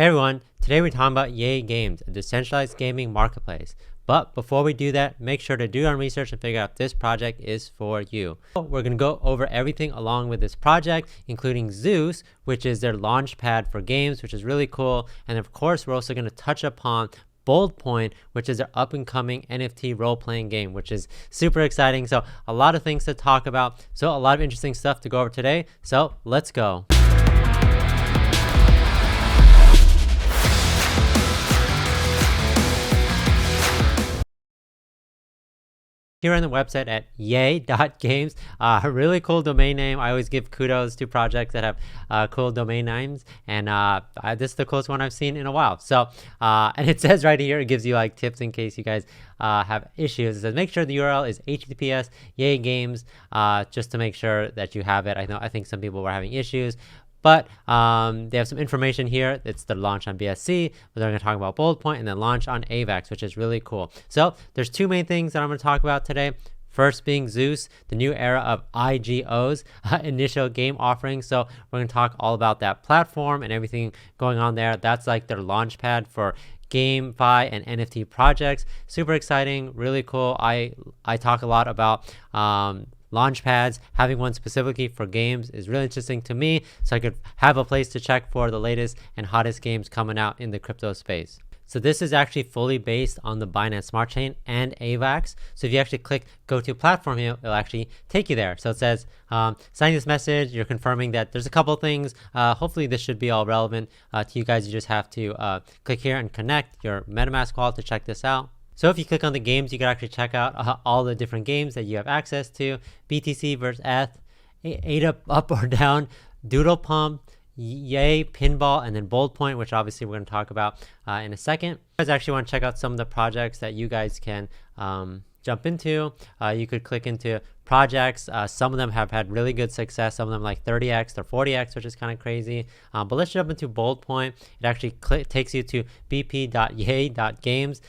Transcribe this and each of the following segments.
Hey everyone, today we're talking about Yay Games, a decentralized gaming marketplace. But before we do that, make sure to do your own research and figure out if this project is for you. We're going to go over everything along with this project, including Zeus, which is their launch pad for games, which is really cool. And of course, we're also going to touch upon Bold Point, which is their up and coming NFT role-playing game, which is super exciting. So a lot of things to talk about. So a lot of interesting stuff to go over today. So let's go. Here on the website at yay.games, a really cool domain name. I always give kudos to projects that have cool domain names, and this is the coolest one I've seen in a while. So, and it says right here, it gives you like tips in case you guys have issues. It says make sure the URL is https yay games, just to make sure that you have it. I think some people were having issues. But they have some information here. It's the launch on BSC, but they're going to talk about Bold Point and then launch on AVAX, which is really cool. So there's two main things that I'm going to talk about today. First being Zeus, the new era of IGOs, initial game offerings. So we're going to talk all about that platform and everything going on there. That's like their launch pad for GameFi and NFT projects. Super exciting, really cool. I talk a lot about launch pads. Having one specifically for games is really interesting to me, so I could have a place to check for the latest and hottest games coming out in the crypto space. So this is actually fully based on the Binance Smart Chain and AVAX. So if you actually click go to platform here, it'll actually take you there. So it says signing this message, you're confirming that there's a couple things. Hopefully this should be all relevant to you guys. You just have to click here and connect your MetaMask wallet to check this out. So if you click on the games, you can actually check out all the different games that you have access to. BTC versus ETH, 8 up or down, Doodle Pump, Yay, Pinball, and then Bold Point, which obviously we're going to talk about in a second. If you guys actually want to check out some of the projects that you guys can jump into, you could click into projects. Some of them have had really good success. Some of them like 30x or 40x, which is kind of crazy. But let's jump into Bold Point. It actually takes you to bp.yay.games.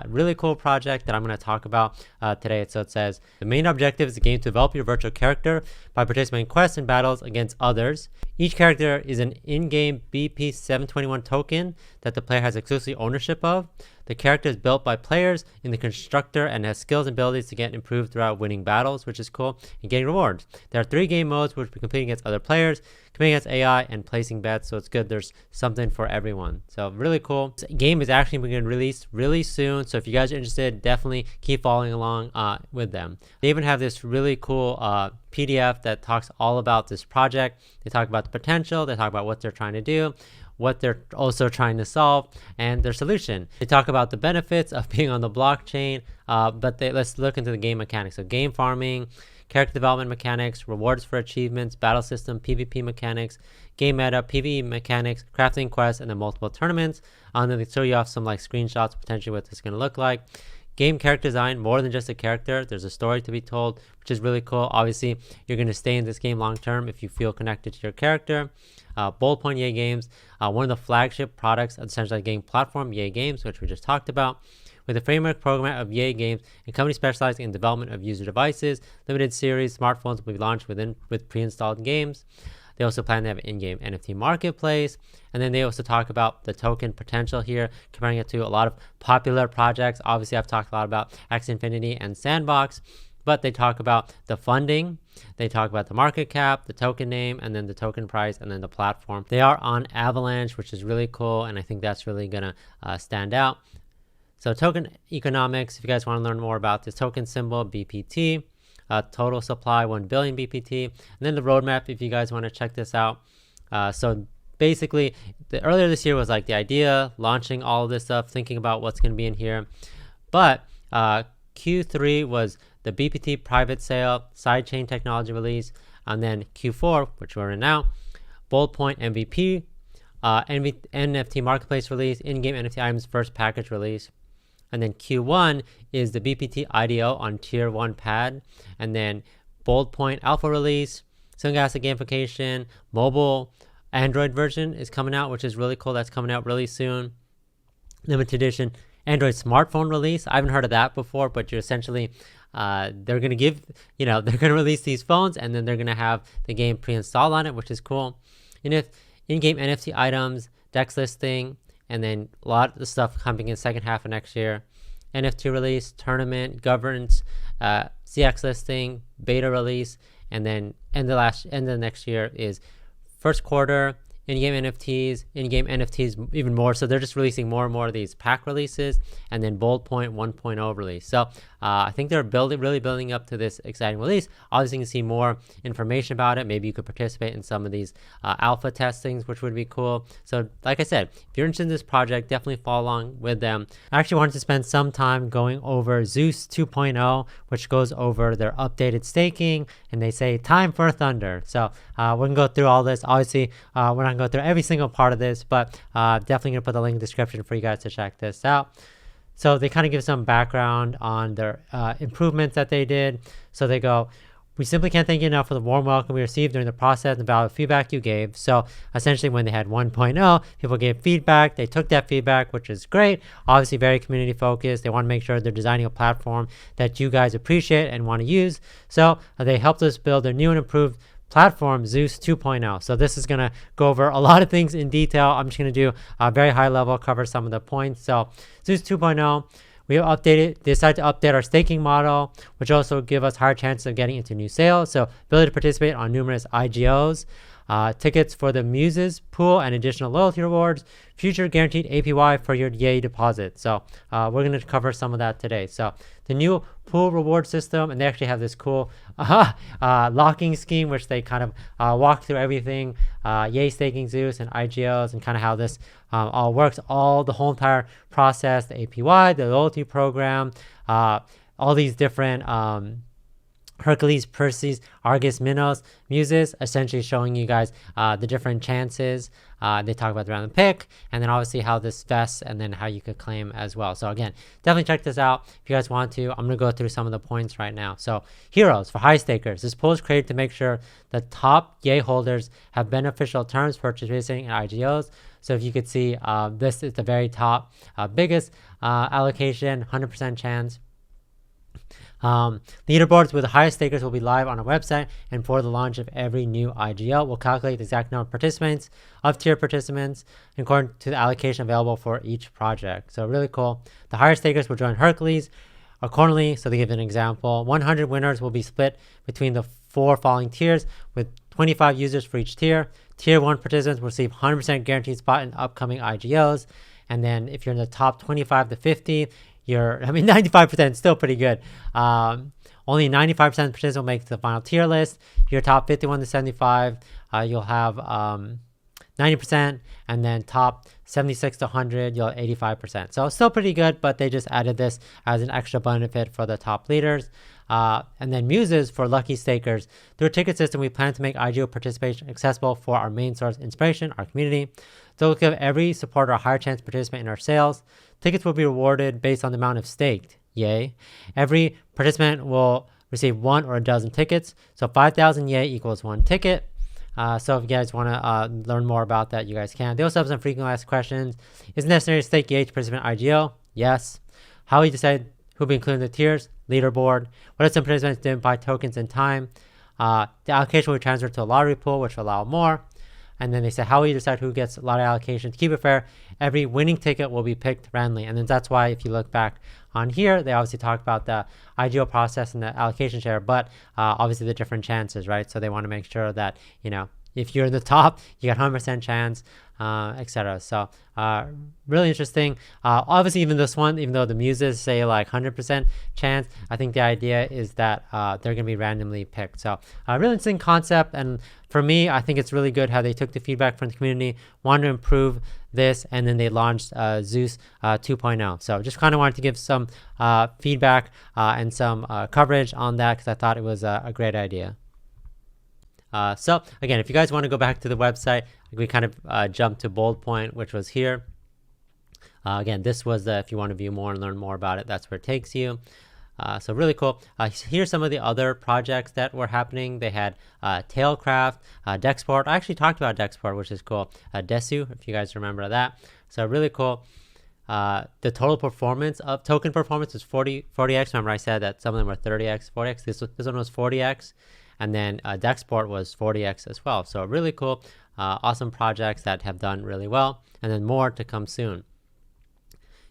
Really cool project that I'm going to talk about today. So it says the main objective is the game to develop your virtual character by participating in quests and battles against others. Each character is an in-game BP 721 token that the player has exclusive ownership of. The character is built by players in the constructor and has skills and abilities to get improved throughout winning battles, which is cool, and getting rewards. There are 3 game modes, which we compete against other players, competing against AI, and placing bets. So it's good. There's something for everyone. So really cool. This game is actually going to be released really soon. So if you guys are interested, definitely keep following along with them. They even have this really cool PDF that talks all about this project. They talk about the potential. They talk about what they're trying to do, what they're also trying to solve, and their solution. They talk about the benefits of being on the blockchain, but let's look into the game mechanics. So game farming, character development mechanics, rewards for achievements, battle system, PvP mechanics, game meta, PvE mechanics, crafting quests, and then multiple tournaments. And then they show you off some like screenshots, potentially what this is going to look like. Game character design, more than just a character. There's a story to be told, which is really cool. Obviously, you're going to stay in this game long term if you feel connected to your character. Bold Point Yay Games, one of the flagship products of the centralized game platform, Yay Games, which we just talked about. With a framework program of Yay Games, a company specializing in development of user devices, limited series smartphones will be launched with pre-installed games. They also plan to have an in-game NFT marketplace. And then they also talk about the token potential here, comparing it to a lot of popular projects. Obviously, I've talked a lot about Axie Infinity and Sandbox, but they talk about the funding. They talk about the market cap, the token name, and then the token price, and then the platform. They are on Avalanche, which is really cool, and I think that's really going to stand out. So token economics, if you guys want to learn more about this token symbol, BPT. Total supply 1 billion BPT, and then the roadmap if you guys want to check this out. So basically earlier this year was like the idea, launching all of this stuff, thinking about what's going to be in here, but Q3 was the BPT private sale, sidechain technology release, and then Q4, which we're in now, Bold Point MVP, NFT marketplace release, in-game NFT items first package release. And then Q1 is the BPT IDO on tier 1 pad. And then Bold Point alpha release, single asset gamification, mobile Android version is coming out, which is really cool. That's coming out really soon. Limited edition Android smartphone release. I haven't heard of that before, but you're essentially, they're going to give, they're going to release these phones and then they're going to have the game pre-installed on it, which is cool. And if in-game NFT items, DEX listing, and then a lot of stuff coming in second half of next year. NFT release, tournament, governance, CX listing, beta release, and then end of next year is first quarter, in-game NFTs even more. So they're just releasing more and more of these pack releases, and then Bold Point 1.0 release. So I think they're really building up to this exciting release. Obviously, you can see more information about it. Maybe you could participate in some of these alpha testings, which would be cool. So like I said, if you're interested in this project, definitely follow along with them. I actually wanted to spend some time going over Zeus 2.0, which goes over their updated staking, and they say time for Thunder. So we're going to go through all this. Obviously, we're not going to go through every single part of this, but definitely going to put the link in the description for you guys to check this out. So they kind of give some background on their improvements that they did. So they go, we simply can't thank you enough for the warm welcome we received during the process and the valuable feedback you gave. So essentially when they had 1.0, people gave feedback. They took that feedback, which is great. Obviously very community focused. They want to make sure they're designing a platform that you guys appreciate and want to use. So they helped us build their new and improved platform, Zeus 2.0. So this is going to go over a lot of things in detail. I'm just going to do a very high level, cover some of the points. So Zeus 2.0, we have decided to update our staking model, which also give us higher chances of getting into new sales. So ability to participate on numerous IGOs, tickets for the Muses pool and additional loyalty rewards, future guaranteed APY for your Yay deposit. So we're going to cover some of that today. So the new pool reward system, and they actually have this cool locking scheme, which they kind of walk through everything, Yay staking Zeus and IGOs, and kind of how this all works, the whole entire process, the APY, the loyalty program, all these different Hercules, Perseus, Argus, Minos, Muses, essentially showing you guys the different chances. They talk about the random pick, and then obviously how this vests, and then how you could claim as well. So again, definitely check this out if you guys want to. I'm going to go through some of the points right now. So heroes for high stakers. This pool is created to make sure the top Yay holders have beneficial terms for participating in IGOs. So if you could see, this is the very top, biggest allocation, 100% chance. Leaderboards with the highest stakers will be live on our website, and for the launch of every new IGL, we'll calculate the exact number of participants, of tier participants, according to the allocation available for each project. So really cool. The higher stakers will join Hercules accordingly. So they give an example. 100 winners will be split between the 4 following tiers, with 25 users for each tier. Tier 1 participants will receive 100% guaranteed spot in upcoming IGOs. And then if you're in the top 25 to 50, 95% is still pretty good. Only 95% of participants will make the final tier list. Your top 51 to 75, you'll have 90%, and then top 76 to 100, you'll have 85%. So still pretty good, but they just added this as an extra benefit for the top leaders. And then Muses for lucky stakers. Through a ticket system, we plan to make IGO participation accessible for our main source inspiration, our community. So we'll give every supporter a higher chance to participate in our sales. Tickets will be rewarded based on the amount of staked. Yay. Every participant will receive 1 or a dozen tickets. So 5,000 Yay equals 1 ticket. So if you guys want to learn more about that, you guys can. They also have some frequently asked questions. Is it necessary to stake Yay to participate in IGO? Yes. How will you decide who will be included in the tiers? Leaderboard. What if some participants didn't buy tokens in time? The allocation will be transferred to a lottery pool, which will allow more. And then they say, how will you decide who gets a lot of allocation? To keep it fair, every winning ticket will be picked randomly. And then that's why if you look back on here, they obviously talk about the IGO process and the allocation share, but obviously the different chances, right? So they want to make sure that, if you're in the top, you got 100% chance, etc. So really interesting. Obviously, even this one, even though the Muses say like 100% chance, I think the idea is that they're going to be randomly picked. So really interesting concept. And for me, I think it's really good how they took the feedback from the community, wanted to improve this, and then they launched Zeus 2.0. So just kind of wanted to give some feedback and some coverage on that, because I thought it was a great idea. So again, if you guys want to go back to the website, we kind of jumped to Bold Point, which was here. Again, this was if you want to view more and learn more about it, that's where it takes you. So really cool. Here's some of the other projects that were happening. They had Tailcraft, Dexport. I actually talked about Dexport, which is cool. Desu, if you guys remember that. So really cool. The total performance of token performance was 40x. Remember I said that some of them were 30x, 40x. This one was 40x. And then Dexport was 40x as well. So really cool. awesome projects that have done really well, and then more to come soon.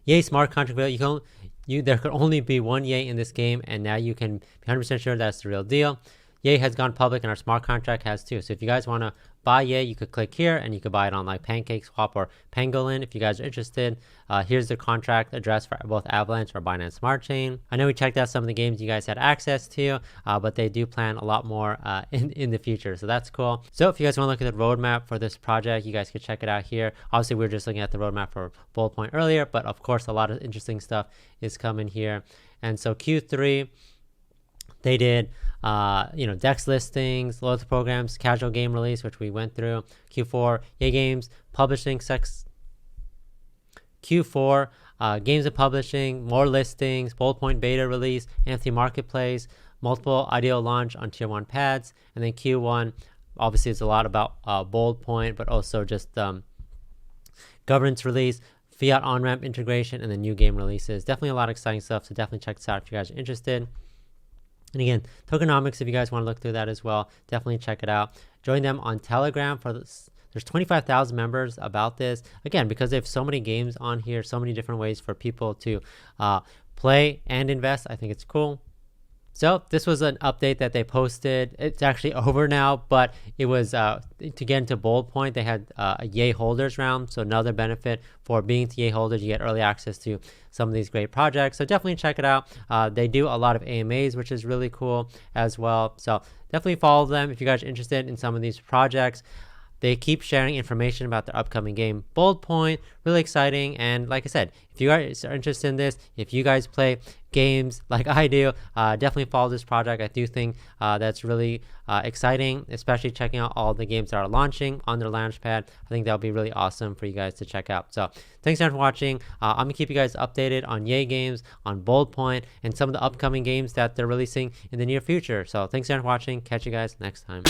Yay smart contract build. There could only be one Yay in this game, and now you can be 100% sure that's the real deal. Yay has gone public, and our smart contract has too. So if you guys want to buy Yay, you could click here, and you could buy it on like PancakeSwap or Pangolin if you guys are interested. Here's the contract address for both Avalanche or Binance Smart Chain. I know we checked out some of the games you guys had access to, but they do plan a lot more in the future, so that's cool. So if you guys want to look at the roadmap for this project, you guys could check it out here. Obviously, we were just looking at the roadmap for Bold Point earlier, but of course, a lot of interesting stuff is coming here. And so Q3, they did DEX listings, loyalty programs, casual game release, which we went through. Q4, Yay Games, publishing, Q4, games and publishing, more listings, Bold Point beta release, NFT marketplace, multiple IDO launch on tier 1 pads. And then Q1, obviously it's a lot about Bold Point, but also just governance release, fiat on-ramp integration, and then new game releases. Definitely a lot of exciting stuff, so definitely check this out if you guys are interested. And again, tokenomics, if you guys want to look through that as well, definitely check it out. Join them on Telegram for this. There's 25,000 members about this. Again, because they have so many games on here, so many different ways for people to play and invest. I think it's cool. So this was an update that they posted. It's actually over now, but it was to get into Bold Point. They had a Yay holders round. So another benefit for being Yay holders, you get early access to some of these great projects. So definitely check it out. They do a lot of AMAs, which is really cool as well. So definitely follow them if you guys are interested in some of these projects. They keep sharing information about their upcoming game, Bold Point. Really exciting. And like I said, if you guys are interested in this, if you guys play games like I do, definitely follow this project. I do think that's really exciting, especially checking out all the games that are launching on their Launchpad. I think that'll be really awesome for you guys to check out. So thanks again for watching. I'm going to keep you guys updated on Yay Games, on Bold Point, and some of the upcoming games that they're releasing in the near future. So thanks again for watching. Catch you guys next time.